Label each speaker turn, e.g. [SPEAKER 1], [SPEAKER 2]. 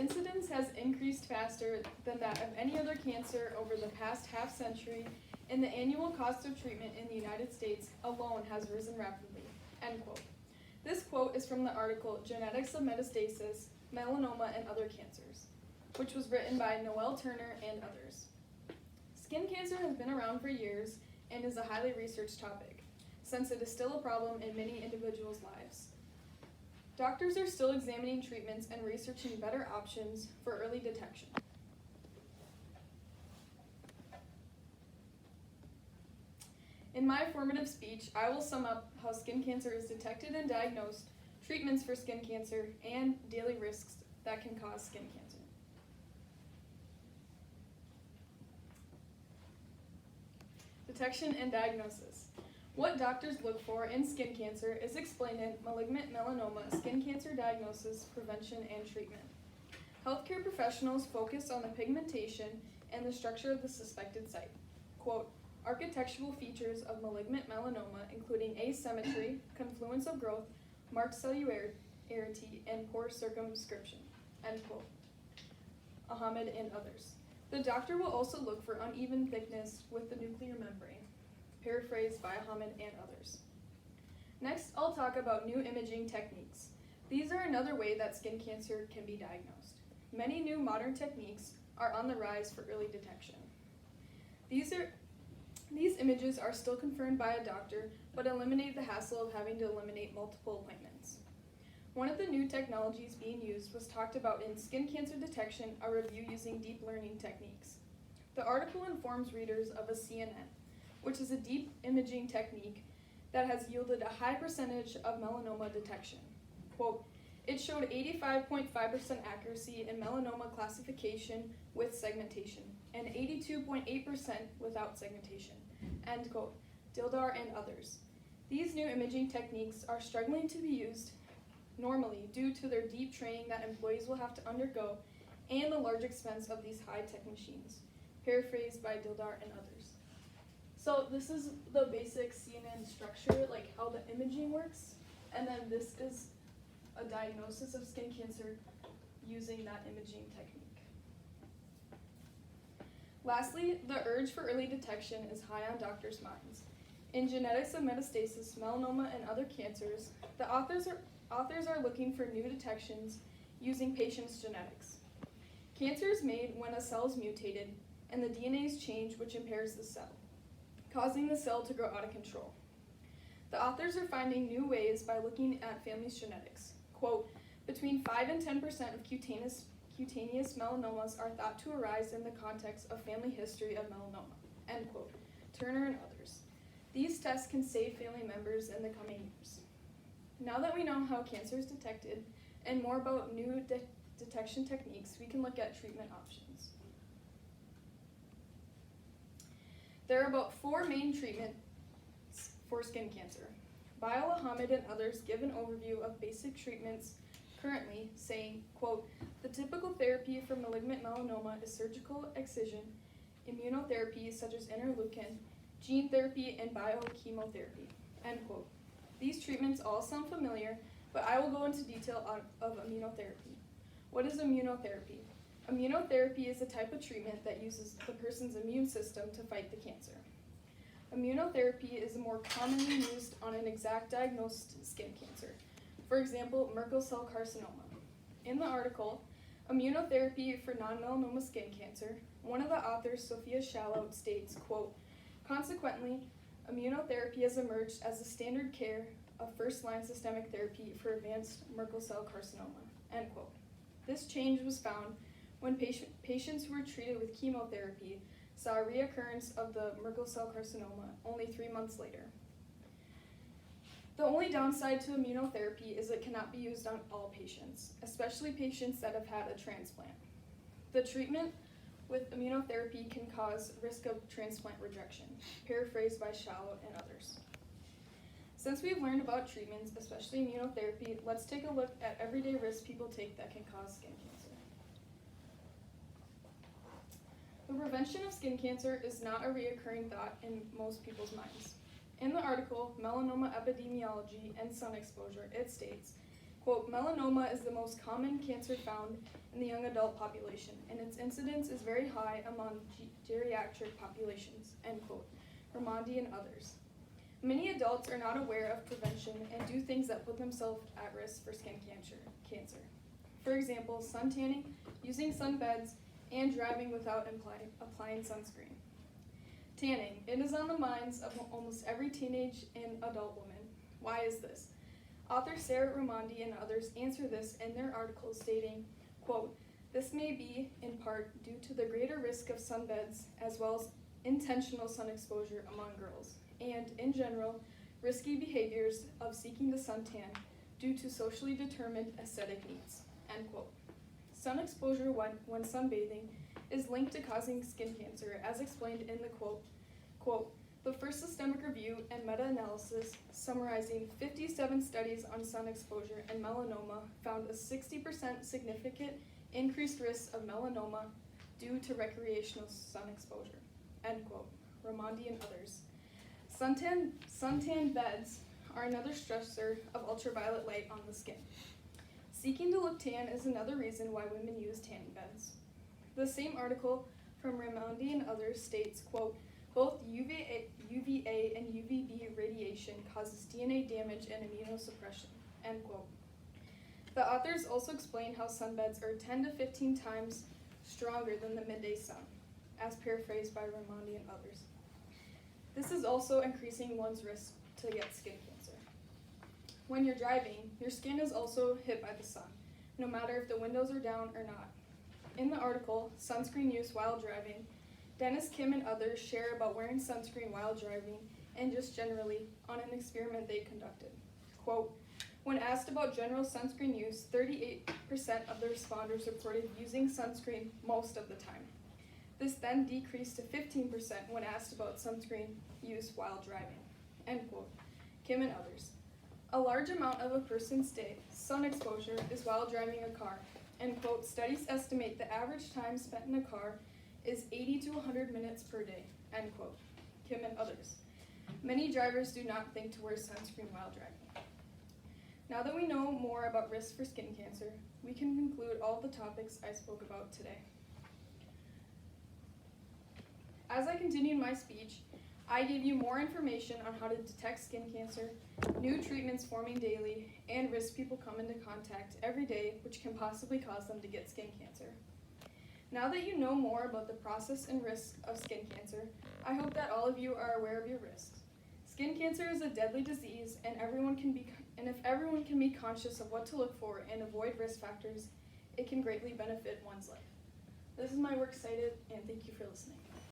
[SPEAKER 1] incidence has increased faster than that of any other cancer over the past half century, and the annual cost of treatment in the United States alone has risen rapidly, end quote. This quote is from the article Genetics of Metastasis, Melanoma, and Other Cancers, which was written by Noel Turner and others. Skin cancer has been around for years and is a highly researched topic, since it is still a problem in many individuals' lives. Doctors are still examining treatments and researching better options for early detection. In my formative speech, I will sum up how skin cancer is detected and diagnosed, treatments for skin cancer, and daily risks that can cause skin cancer. Detection and diagnosis. What doctors look for in skin cancer is explained in Malignant Melanoma, Skin Cancer Diagnosis, Prevention, and Treatment. Healthcare professionals focus on the pigmentation and the structure of the suspected site. Quote, architectural features of malignant melanoma, including asymmetry, confluence of growth, marked cellularity, and poor circumscription, end quote. Ahmed and others. The doctor will also look for uneven thickness with the nuclear membrane, paraphrased by Ahmed and others. Next, I'll talk about new imaging techniques. These are another way that skin cancer can be diagnosed. Many new modern techniques are on the rise for early detection. These images are still confirmed by a doctor, but eliminate the hassle of having to eliminate multiple appointments. One of the new technologies being used was talked about in Skin Cancer Detection, a review using deep learning techniques. The article informs readers of a CNN, which is a deep imaging technique that has yielded a high percentage of melanoma detection. Quote, it showed 85.5% accuracy in melanoma classification with segmentation, and 82.8% without segmentation, end quote, Dildar and others. These new imaging techniques are struggling to be used normally due to their deep training that employees will have to undergo and the large expense of these high-tech machines, paraphrased by Dildar and others. So this is the basic CNN structure, like how the imaging works, and then this is a diagnosis of skin cancer using that imaging technique. Lastly, the urge for early detection is high on doctors' minds. In Genetics of Metastasis, Melanoma, and Other Cancers, the authors are looking for new detections using patients' genetics. Cancer is made when a cell is mutated and the DNA is changed, which impairs the cell, causing the cell to grow out of control. The authors are finding new ways by looking at families' genetics. Quote, between 5 and 10% of cutaneous melanomas are thought to arise in the context of family history of melanoma, end quote, Turner and others. These tests can save family members in the coming years. Now that we know how cancer is detected and more about new detection techniques, we can look at treatment options. There are about 4 main treatments for skin cancer. Baal Ahmed and others give an overview of basic treatments currently, saying, quote, the typical therapy for malignant melanoma is surgical excision, immunotherapy such as interleukin, gene therapy, and biochemotherapy, end quote. These treatments all sound familiar, but I will go into detail of immunotherapy. What is immunotherapy? Immunotherapy is a type of treatment that uses the person's immune system to fight the cancer. Immunotherapy is more commonly used on an exact diagnosed skin cancer, for example, Merkel cell carcinoma. In the article, Immunotherapy for Non-Melanoma Skin Cancer, one of the authors, Sophia Shallout, states, quote, consequently, immunotherapy has emerged as a standard care of first-line systemic therapy for advanced Merkel cell carcinoma, end quote. This change was found when patients who were treated with chemotherapy saw a reoccurrence of the Merkel cell carcinoma only 3 months later. The only downside to immunotherapy is it cannot be used on all patients, especially patients that have had a transplant. The treatment with immunotherapy can cause risk of transplant rejection, paraphrased by Shallow and others. Since we've learned about treatments, especially immunotherapy, let's take a look at everyday risks people take that can cause skin cancer. The prevention of skin cancer is not a reoccurring thought in most people's minds. In the article, Melanoma Epidemiology and Sun Exposure, it states, Quote, melanoma is the most common cancer found in the young adult population, and its incidence is very high among geriatric populations, end quote. Raimondi and others. Many adults are not aware of prevention and do things that put themselves at risk for skin cancer. For example, sun tanning, using sunbeds, and driving without applying sunscreen. Tanning. It is on the minds of almost every teenage and adult woman. Why is this? Author Sarah Raimondi and others answer this in their article stating, quote, this may be in part due to the greater risk of sunbeds as well as intentional sun exposure among girls, and in general, risky behaviors of seeking the suntan due to socially determined aesthetic needs, end quote. Sun exposure when sunbathing is linked to causing skin cancer, as explained in the quote, the first systemic review and meta-analysis summarizing 57 studies on sun exposure and melanoma found a 60% significant increased risk of melanoma due to recreational sun exposure, end quote. Raimondi and others. Suntan beds are another stressor of ultraviolet light on the skin. Seeking to look tan is another reason why women use tanning beds. The same article from Raimondi and others states, quote, both UVA and UVB radiation causes DNA damage and immunosuppression, end quote. The authors also explain how sunbeds are 10 to 15 times stronger than the midday sun, as paraphrased by Raimondi and others. This is also increasing one's risk to get skin cancer. When you're driving, your skin is also hit by the sun, no matter if the windows are down or not. In the article, Sunscreen Use While Driving, Dennis Kim and others share about wearing sunscreen while driving and just generally on an experiment they conducted. Quote, when asked about general sunscreen use, 38% of the responders reported using sunscreen most of the time. This then decreased to 15% when asked about sunscreen use while driving, end quote. Kim and others. A large amount of a person's day sun exposure is while driving a car, end quote. Studies estimate the average time spent in a car is 80 to 100 minutes per day, end quote. Kim and others. Many drivers do not think to wear sunscreen while driving. Now that we know more about risks for skin cancer, we can conclude all the topics I spoke about today. As I continued my speech, I gave you more information on how to detect skin cancer, new treatments forming daily, and risks people come into contact every day which can possibly cause them to get skin cancer. Now that you know more about the process and risks of skin cancer, I hope that all of you are aware of your risks. Skin cancer is a deadly disease, and if everyone can be conscious of what to look for and avoid risk factors, it can greatly benefit one's life. This is my works cited, and thank you for listening.